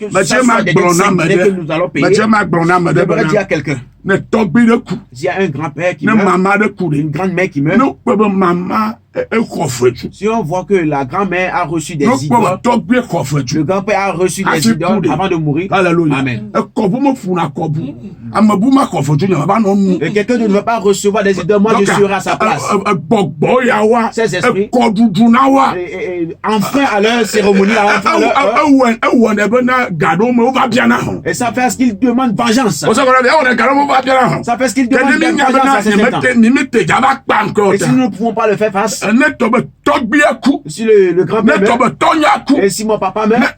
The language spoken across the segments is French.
que ça soit des dettes sanguinaires que nous allons payer, j'aimerais dire à quelqu'un, s'il y a un grand-père qui meurt, une grand-mère qui meurt, si on voit que la grand-mère a reçu des idoles, le grand-père a reçu des idoles avant de mourir, amen. Et quelqu'un ne veut pas recevoir des idoles, moi je serai à sa place. Ces esprits, enfin à leur cérémonie, et ça fait ce qu'il demande vengeance. Ça fait ce qu'il demande vengeance à ces temps. Et si nous ne pouvons pas le faire face, si le grand-père meurt, et si mon papa meurt,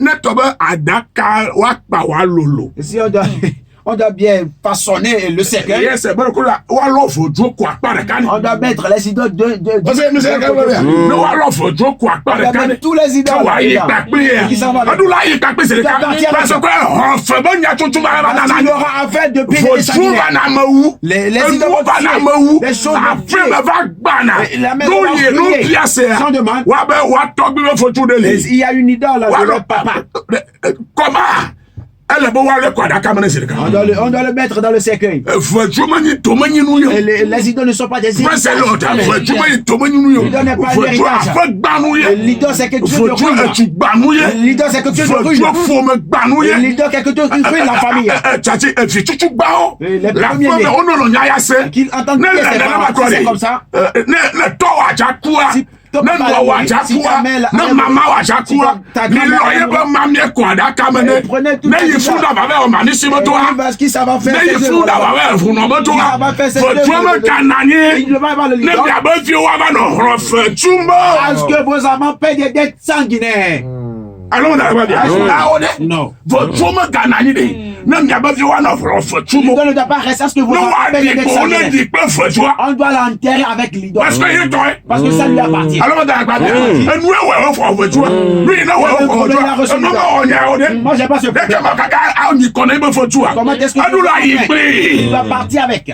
et si on doit bien façonner le cercueil. On doit mettre les idoles tous les idoles qui s'en vont. Il y aura affaire de paix des sanguinaires. Les idoles les choses la maison sans demande. Il y a une idole de leur papa. Comment? On doit le mettre dans le cercueil. Et les idoles ne sont pas des idoles. L'idole n'est pas un héritage. L'idole c'est quelque chose de ruine. L'idole c'est quelque chose de ruine. L'idole c'est quelque chose qui ruine la famille. Les premiers qu'ils entendent dire c'est comme ça. Est-ce que vos amants paient des dettes sanguinaires? Non. On ne doit pas rester à ce que vous appelez des sanguinaires. On doit l'enterrer avec l'idole. Parce que ça lui appartient. Moi, j'ai pas ce problème. Comment est-ce que il va partir avec?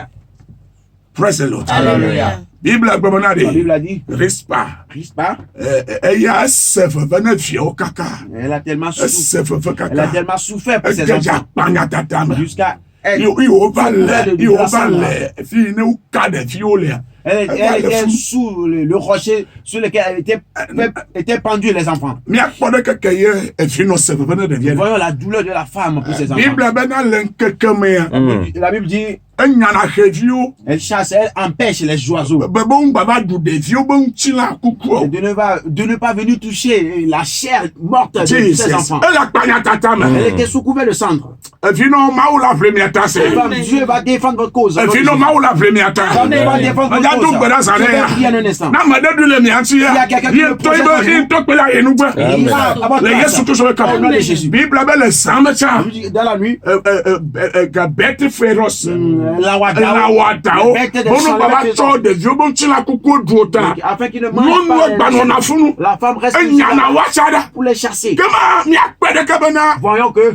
Praise the Lord. Alléluia. La Bible a dit, Rispa. Elle a tellement souffert pour ses enfants. Jusqu'à elle. Elle était sous le rocher sur lequel étaient pendus les enfants. Voyons la douleur de la femme pour ses enfants. La Bible dit, elle chasse, elle empêche les oiseaux de ne pas venir toucher la chair morte de ses enfants. Elle était sous couvert de cendre. Dieu va défendre votre cause. Dieu va défendre votre cause. Je vais prier un instant. Il y a quelqu'un qui me projette dans la nuit, la wata, afin qu'il ne mange pas la femme reste pour les chasser. Voyons que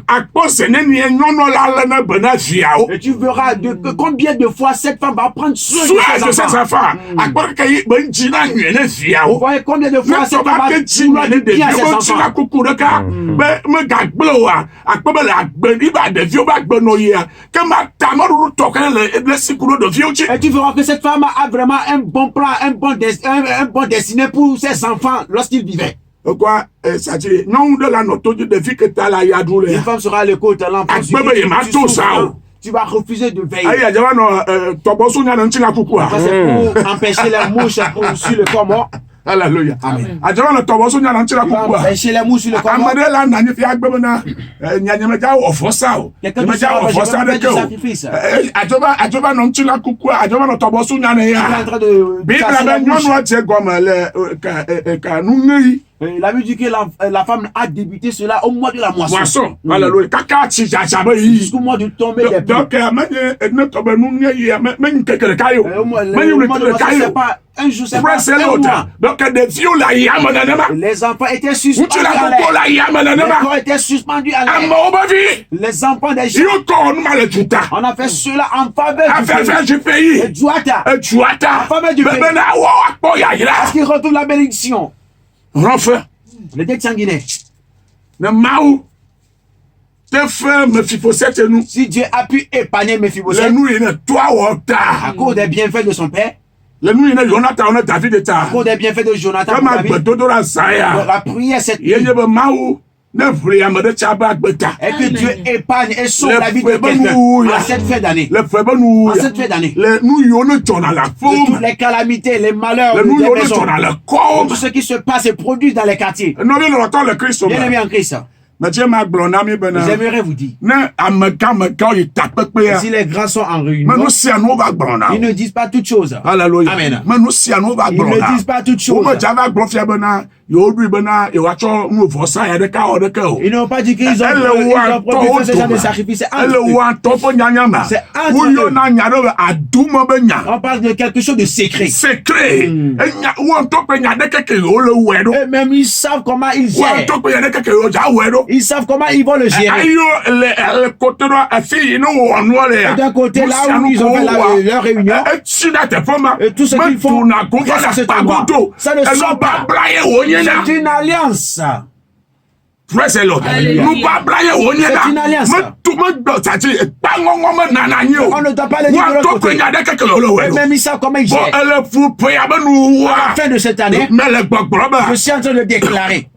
et tu verras combien de fois cette femme va prendre soin de ses enfants. Vous voyez combien de fois cette femme va vouloir du bien à ses enfants. Et tu verras que cette femme a vraiment un bon plan, un bon destiné pour ses enfants lorsqu'ils vivaient. Une femme sera à l'écoute, l'enfant tu vas refuser de veiller. C'est pour empêcher les mouches sur le corps mort. Alléluia. Amen. Empêcher les mouches sur le corps mort. Quelqu'un qui sera fait du sacrifice. La Bible dit que la femme a débuté cela au mois de la moisson. Jusqu'au mois du tombé des pluies. C'est pas un jour, c'est pas un mois. Les enfants étaient suspendus à l'air. Les corps étaient suspendus à l'air. Les enfants des gens. On a fait cela en faveur du pays. Et en faveur du pays. Parce qu'il retrouve la bénédiction. Les dettes sanguinaires. Si Dieu a pu épargner Mephibosheth à cause des bienfaits de son père, à cause des bienfaits de Jonathan, la prière c'est et que Dieu épargne et sauve la vie de quelqu'un à cette fin d'année. À cette fin d'année. Toutes les calamités, les malheurs, les maisons, tout ce qui se passe et produit dans les quartiers. Bien aimé en Christ. J'aimerais vous dire, si les grands sont en réunion, ils ne disent pas toutes choses. Alléluia. Amen. Ils ne disent pas toutes choses. Ils n'ont pas dit qu'ils ont proposé ce genre de sacrifice. On parle de quelque chose de secret. Et même ils savent comment ils gèrent. Ils savent comment ils vont le gérer. Et d'un côté, là où ils ont fait leur réunion, et tout ce qu'ils font, grâce à cet endroit, ça ne sort pas. C'est une alliance. Praise the Lord. C'est une alliance. On ne doit pas le dire de l'autre côté. Et même ils savent comment ils gèrent. À la fin de cette année, je suis en train de déclarer.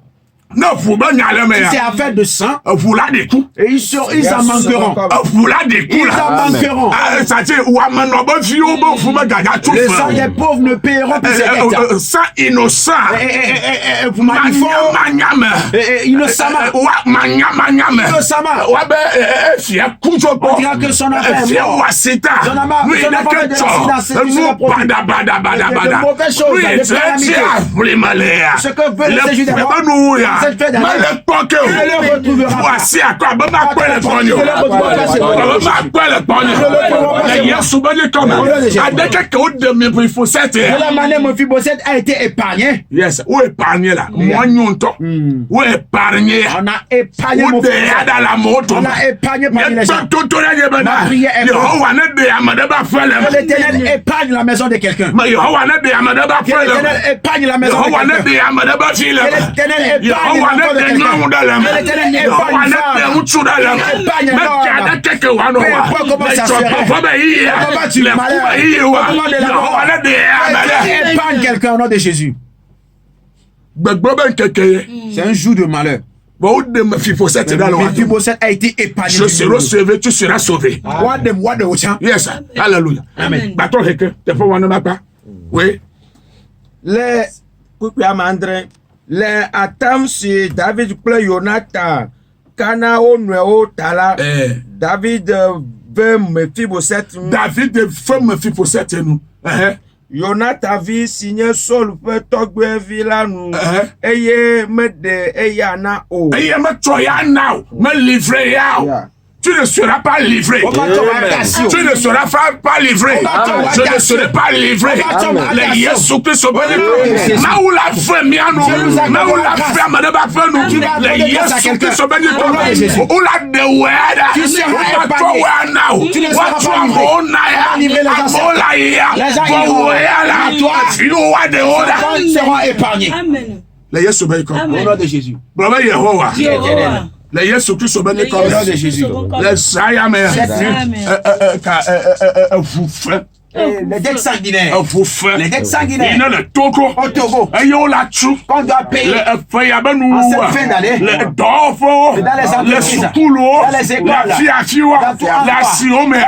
C'est affaire de sang. Et ils en manqueront. Ils en manqueront. Les sang des pauvres ne paieront plus ces dettes. Sang innocent. Vous m'avez innocemment. On dira que son enfant est mort. Son enfant fait de l'accident. De mauvaises choses, de calamités. Ce que veut le Jésus d'abord. Voici à quoi de la manière Mephibosheth a été épargné. Yes, où épargné là? Où épargné? On a épargné on a épargné parmi les gens. Ma prière est que l'Éternel épargne la maison de quelqu'un. Que l'Éternel épargne la maison de quelqu'un. Que l'Éternel épargne épargne quelqu'un au nom de Jésus. C'est un jour de malheur. Mephibosheth a été épargné. Je serai sauvé, tu seras sauvé. Yes, alléluia. Amen. Oui. Les attentes sur David kple Jonathan kana wo nuewo ta la David veut Mephibosheth. David veut Mephibosheth nous. Jonathan vi signé Saul ƒe tɔgbuivi la nu eye meɖe eya na o. Eye metrɔ ya na o, me livre ya o. Tu ne seras pas livré. Tu ne seras pas livré. Je ne serai pas livré. Les Yesu Christ na ou la fait miano, na ou la fait madaba fait nous. Les Yesu Christ ou la de weda. Tu seras pas livré. Tu ne seras pas livré. Ils seront épargnés. Les Yesu au nom de Jésus. Bravo Yehowa. Les Yesu Christ comme au nom de Jésus. Les Sayamé. Les dettes sanguinaires. Les dettes sanguinaires. Il y a le Togo. Au Togo. Et il y a la Tchou. On doit payer. En cette fin d'année. Les Dorfos. Dans les entreprises. Les Soukoulo. Dans les écoles. La Fiafiwa. La Siomé.